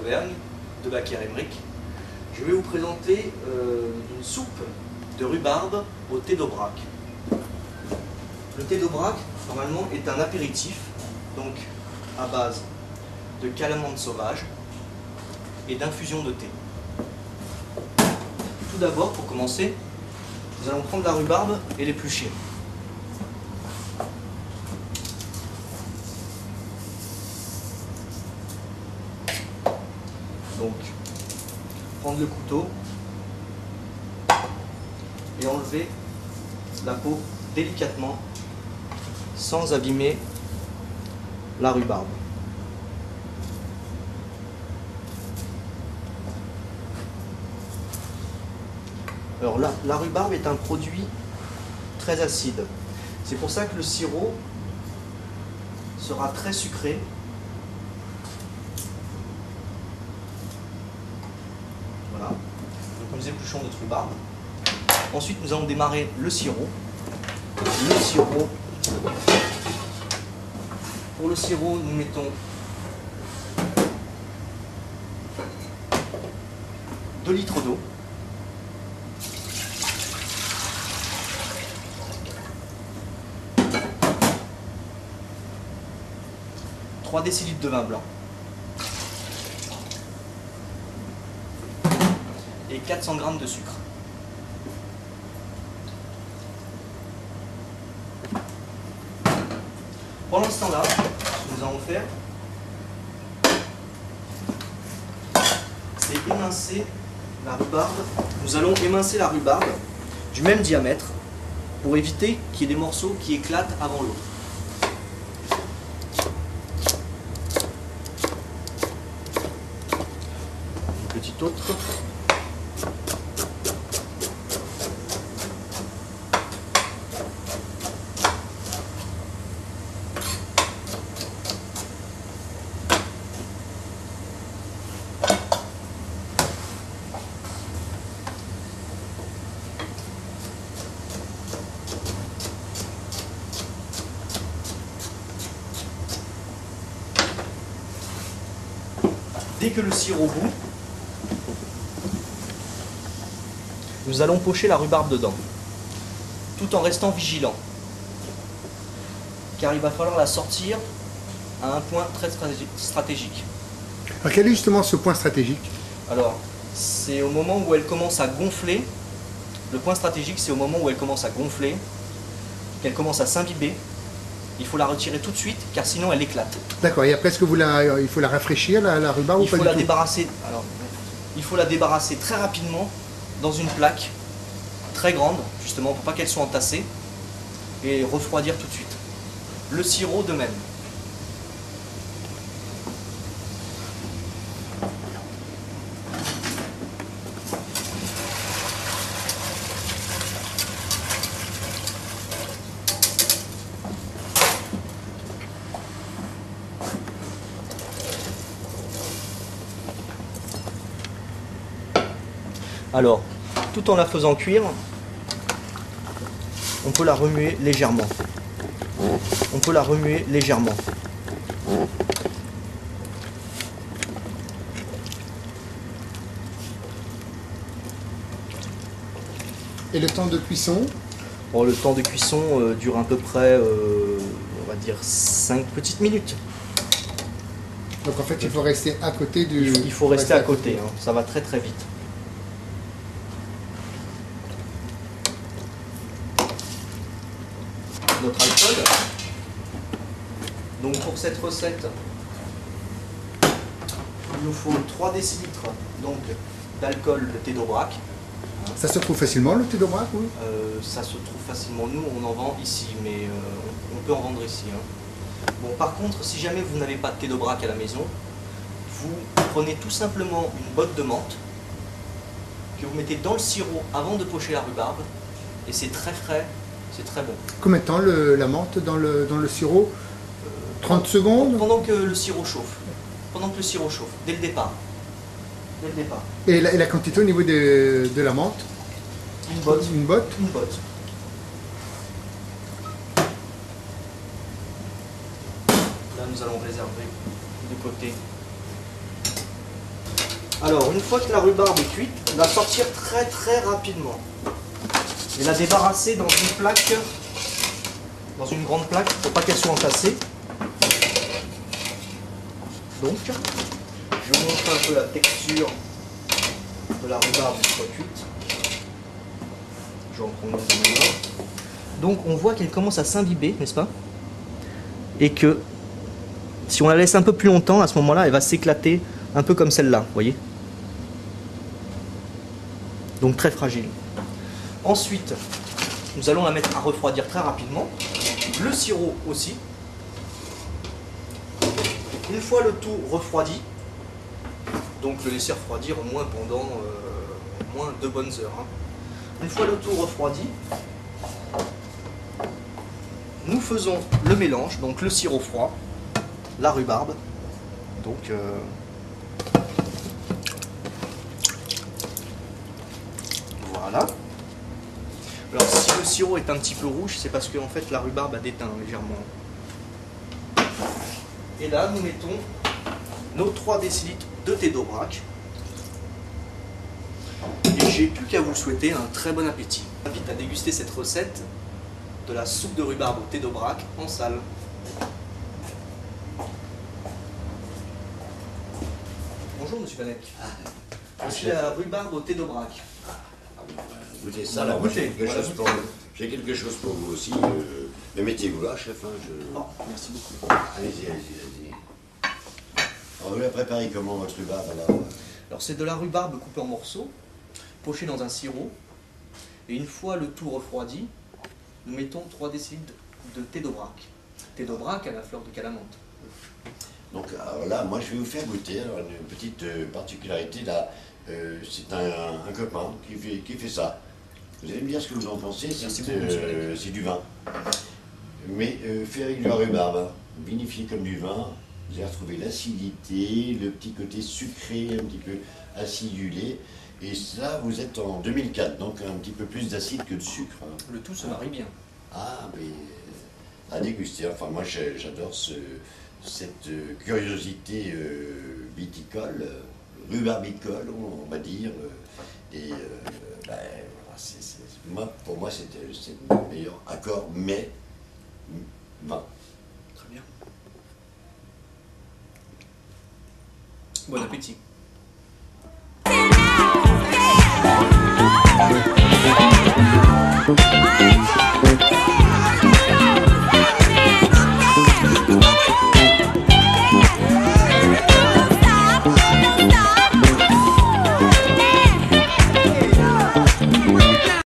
d'Auvergne, de Bacquer-Emerick. Je vais vous présenter une soupe de rhubarbe au thé d'Aubrac. Le thé d'Aubrac, normalement, est un apéritif, donc à base de calamande sauvage et d'infusion de thé. Tout d'abord, pour commencer, nous allons prendre la rhubarbe et l'éplucher. Donc, prendre le couteau et enlever la peau délicatement sans abîmer la rhubarbe. Alors là, la rhubarbe est un produit très acide. C'est pour ça que le sirop sera très sucré. Voilà. Donc nous épluchons notre rhubarbe. Ensuite, nous allons démarrer le sirop. Pour le sirop, nous mettons deux litres d'eau. 3 décilitres de vin blanc et 400 g de sucre. Pendant ce temps-là, ce que nous allons faire, c'est émincer la rhubarbe. Nous allons émincer la rhubarbe du même diamètre pour éviter qu'il y ait des morceaux qui éclatent avant l'autre. Une petite autre. Dès que le sirop bout, nous allons pocher la rhubarbe dedans, tout en restant vigilant, car il va falloir la sortir à un point très stratégique. Alors quel est justement ce point stratégique? Alors, c'est au moment où elle commence à gonfler, le point stratégique c'est au moment où elle commence à gonfler, qu'elle commence à s'imbiber. Il faut la retirer tout de suite, car sinon elle éclate. D'accord, et après, est-ce que il faut la rafraîchir, la rhubarbe, ou pas du tout? Il faut la débarrasser très rapidement dans une plaque très grande, justement pour pas qu'elle soit entassée, et refroidir tout de suite. Le sirop de même. Alors, tout en la faisant cuire, on peut la remuer légèrement. On peut la remuer légèrement. Et le temps de cuisson? Bon, le temps de cuisson dure à peu près, on va dire, 5 petites minutes. Donc en fait, il faut rester à côté du... Il faut rester à côté, hein. Ça va très très vite. Notre alcool. Donc pour cette recette, il nous faut 3 décilitres d'alcool de thé d'Aubrac. Ça se trouve facilement, le thé d'Aubrac, oui? Ça se trouve facilement, nous on en vend ici, mais on peut en vendre ici. Hein. Bon, par contre, si jamais vous n'avez pas de thé d'Aubrac à la maison, vous prenez tout simplement une botte de menthe que vous mettez dans le sirop avant de pocher la rhubarbe, et c'est très frais. C'est très bon. Combien de temps la menthe dans le sirop? 30 secondes? Pendant que le sirop chauffe. Pendant que le sirop chauffe, dès le départ. Dès le départ. Et la quantité au niveau de la menthe? Une botte. Une botte? Une botte. Là, nous allons réserver de côté Alors, une fois que la rhubarbe est cuite, la sortir très très rapidement. Et la débarrasser dans une plaque, dans une grande plaque, pour pas qu'elle soit entassée. Donc, je vous montre un peu la texture de la rhubarbe une fois cuite. Je vais en prendre une dans ma main. Donc, on voit qu'elle commence à s'imbiber, n'est-ce pas? Et que si on la laisse un peu plus longtemps, à ce moment-là, elle va s'éclater un peu comme celle-là, vous voyez? Donc très fragile. Ensuite, nous allons la mettre à refroidir très rapidement. Le sirop aussi. Une fois le tout refroidi, donc le laisser refroidir au moins pendant au moins 2 bonnes heures. Hein. Une fois le tout refroidi, nous faisons le mélange, donc le sirop froid, la rhubarbe. Donc voilà. Alors si le sirop est un petit peu rouge, c'est parce que en fait la rhubarbe a déteint légèrement. Et là nous mettons nos 3 décilitres de thé d'Aubrac. Et j'ai plus qu'à vous souhaiter un très bon appétit. Je vous invite à déguster cette recette de la soupe de rhubarbe au thé d'Aubrac en salle. Bonjour Monsieur Vanek. Voici la rhubarbe au thé d'Aubrac. Goûtez ça, Voilà, là, moi, goûtez, j'ai quelque chose pour vous aussi. Mais mettez-vous là, chef. Hein, Oh, merci beaucoup. Allez-y, allez-y, allez-y. Alors, vous la préparez comment, votre rhubarbe alors? Alors c'est de la rhubarbe coupée en morceaux, pochée dans un sirop. Et une fois le tout refroidi, nous mettons 3 décilitres de thé d'Aubrac. Thé d'Aubrac à la fleur de calamante. Donc, alors là, moi, je vais vous faire goûter. Alors, une petite particularité, là, c'est un copain qui fait ça. Vous allez me dire ce que vous en pensez, c'est du vin. Mais fait avec de la rhubarbe, hein, vinifié comme du vin, vous allez retrouver l'acidité, le petit côté sucré, un petit peu acidulé. Et ça, vous êtes en 2004, donc un petit peu plus d'acide que de sucre. Hein. Le tout se marie bien. Ah, mais à déguster. Enfin, moi, j'adore cette curiosité viticole, rhubarbicole, on va dire. Et ben, pour moi, c'est le meilleur accord, mais vin. Très bien. Bon appétit.